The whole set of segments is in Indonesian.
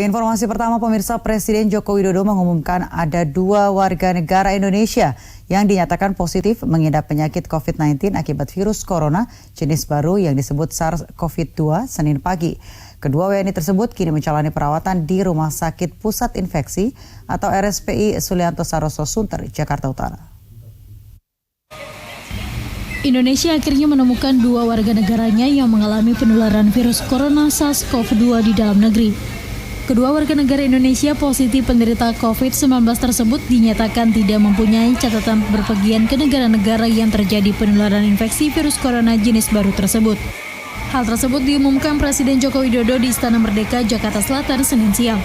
Informasi pertama pemirsa, Presiden Joko Widodo mengumumkan ada 2 warga negara Indonesia yang dinyatakan positif mengidap penyakit COVID-19 akibat virus corona jenis baru yang disebut SARS-CoV-2 Senin pagi. Kedua WNI tersebut kini menjalani perawatan di Rumah Sakit Pusat Infeksi atau RSPI Sulianto Saroso Sunter, Jakarta Utara. Indonesia akhirnya menemukan 2 warga negaranya yang mengalami penularan virus corona SARS-CoV-2 di dalam negeri. Kedua warga negara Indonesia positif penderita COVID-19 tersebut dinyatakan tidak mempunyai catatan berpergian ke negara-negara yang terjadi penularan infeksi virus corona jenis baru tersebut. Hal tersebut diumumkan Presiden Joko Widodo di Istana Merdeka, Jakarta Selatan, Senin siang.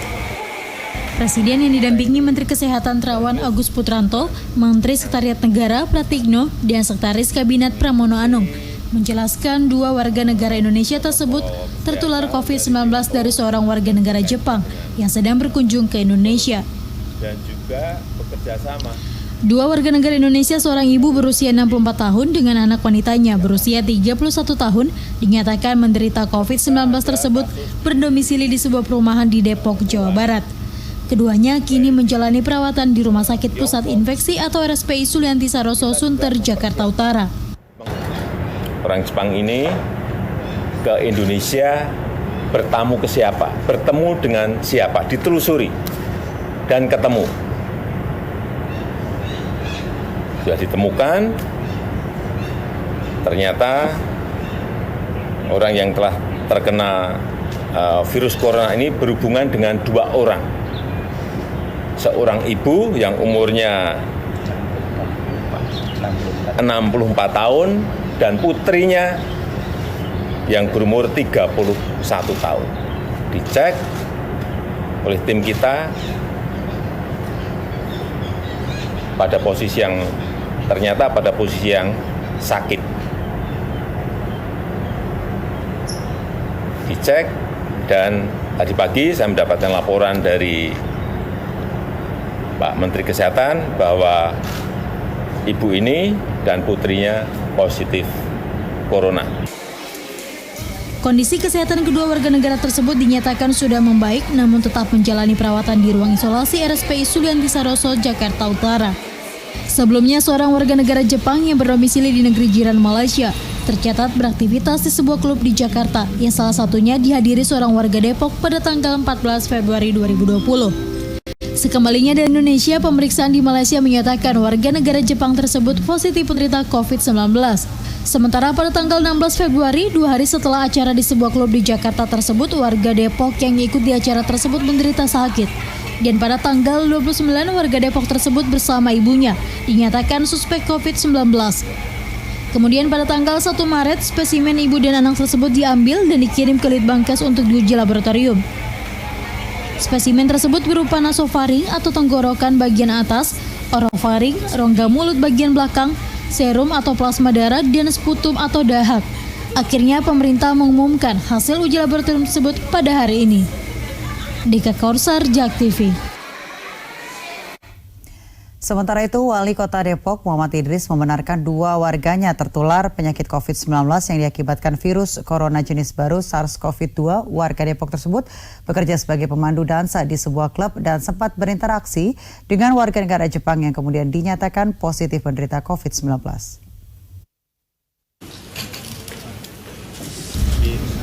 Presiden yang didampingi Menteri Kesehatan Terawan Agus Putranto, Menteri Sekretariat Negara Pratikno, dan Sekretaris Kabinet Pramono Anung menjelaskan 2 warga negara Indonesia tersebut tertular COVID-19 dari seorang warga negara Jepang yang sedang berkunjung ke Indonesia. Dan juga bekerja sama. 2 warga negara Indonesia, seorang ibu berusia 64 tahun dengan anak wanitanya berusia 31 tahun, dinyatakan menderita COVID-19 tersebut berdomisili di sebuah perumahan di Depok, Jawa Barat. Keduanya kini menjalani perawatan di Rumah Sakit Pusat Infeksi atau RSPI Sulianti Saroso Sunter, Jakarta Utara. Orang Jepang ini ke Indonesia bertamu ke siapa, bertemu dengan siapa, ditelusuri dan ketemu. Sudah ditemukan, ternyata orang yang telah terkena virus corona ini berhubungan dengan 2 orang. Seorang ibu yang umurnya 64 tahun dan putrinya yang berumur 31 tahun. Dicek oleh tim kita pada posisi yang ternyata pada posisi yang sakit. Dicek dan tadi pagi saya mendapatkan laporan dari Pak Menteri Kesehatan bahwa ibu ini dan putrinya positif corona. Kondisi kesehatan kedua warga negara tersebut dinyatakan sudah membaik, namun tetap menjalani perawatan di ruang isolasi RSPI Sulianti Saroso, Jakarta Utara. Sebelumnya, seorang warga negara Jepang yang berdomisili di negeri jiran Malaysia tercatat beraktivitas di sebuah klub di Jakarta, yang salah satunya dihadiri seorang warga Depok pada tanggal 14 Februari 2020. Sekembalinya dari Indonesia, pemeriksaan di Malaysia menyatakan warga negara Jepang tersebut positif penderita COVID-19. Sementara pada tanggal 16 Februari, 2 hari setelah acara di sebuah klub di Jakarta tersebut, warga Depok yang ikut di acara tersebut menderita sakit. Dan pada tanggal 29, warga Depok tersebut bersama ibunya dinyatakan suspek COVID-19. Kemudian pada tanggal 1 Maret, spesimen ibu dan anak tersebut diambil dan dikirim ke Litbangkes untuk diuji laboratorium. Spesimen tersebut berupa nasofaring atau tenggorokan bagian atas, orofaring, rongga mulut bagian belakang, serum atau plasma darah, dan sputum atau dahak. Akhirnya pemerintah mengumumkan hasil uji laboratorium tersebut pada hari ini. Dika Kaursar, JAK TV. Sementara itu, Wali Kota Depok Muhammad Idris membenarkan 2 warganya tertular penyakit COVID-19 yang diakibatkan virus corona jenis baru SARS-CoV-2. Warga Depok tersebut bekerja sebagai pemandu dansa di sebuah klub dan sempat berinteraksi dengan warga negara Jepang yang kemudian dinyatakan positif menderita COVID-19.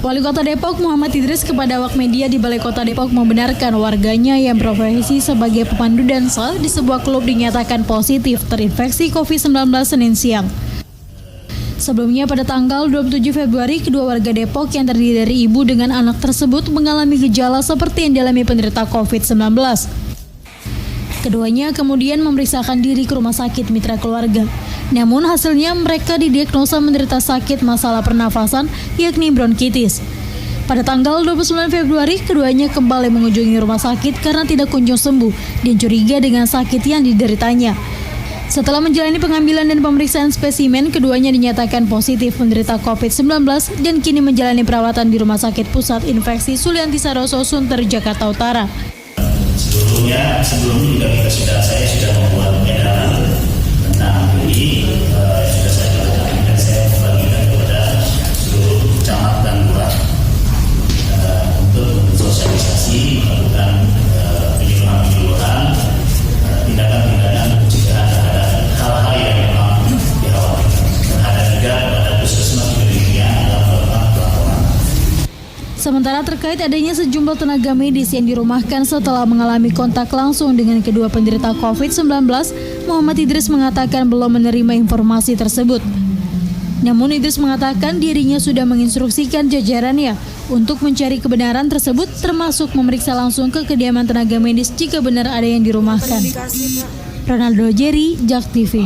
Wali Kota Depok Muhammad Idris kepada awak media di Balai Kota Depok membenarkan warganya yang berprofesi sebagai pemandu dansa di sebuah klub dinyatakan positif terinfeksi COVID-19 Senin siang. Sebelumnya pada tanggal 27 Februari, kedua warga Depok yang terdiri dari ibu dengan anak tersebut mengalami gejala seperti yang dialami penderita COVID-19. Keduanya kemudian memeriksakan diri ke rumah sakit mitra keluarga. Namun hasilnya mereka didiagnosa menderita sakit masalah pernafasan, yakni bronkitis. Pada tanggal 29 Februari, keduanya kembali mengunjungi rumah sakit karena tidak kunjung sembuh dan curiga dengan sakit yang dideritanya. Setelah menjalani pengambilan dan pemeriksaan spesimen, keduanya dinyatakan positif menderita COVID-19 dan kini menjalani perawatan di Rumah Sakit Pusat Infeksi Sulianti Saroso Sunter, Jakarta Utara. Sebelumnya saya sudah membuat edaran tentang ini, sudah saya lakukan dan saya membagikan kepada seluruh camat dan lurah untuk sosialisasi. sosialisasi, melakukan penyuluhan-penyuluhan, tindakan-tindakan pencegahan terhadap hal-hal yang memang dikhawatirkan. Dan ada juga pada puskesmas juga demikian dalam melakukan pelaporan. Sementara terkait adanya sejumlah tenaga medis yang dirumahkan setelah mengalami kontak langsung dengan kedua penderita COVID-19, Muhammad Idris mengatakan belum menerima informasi tersebut. Namun Idris mengatakan dirinya sudah menginstruksikan jajarannya untuk mencari kebenaran tersebut, termasuk memeriksa langsung ke kediaman tenaga medis jika benar ada yang dirumahkan. Ronaldo Jerry, JAK TV.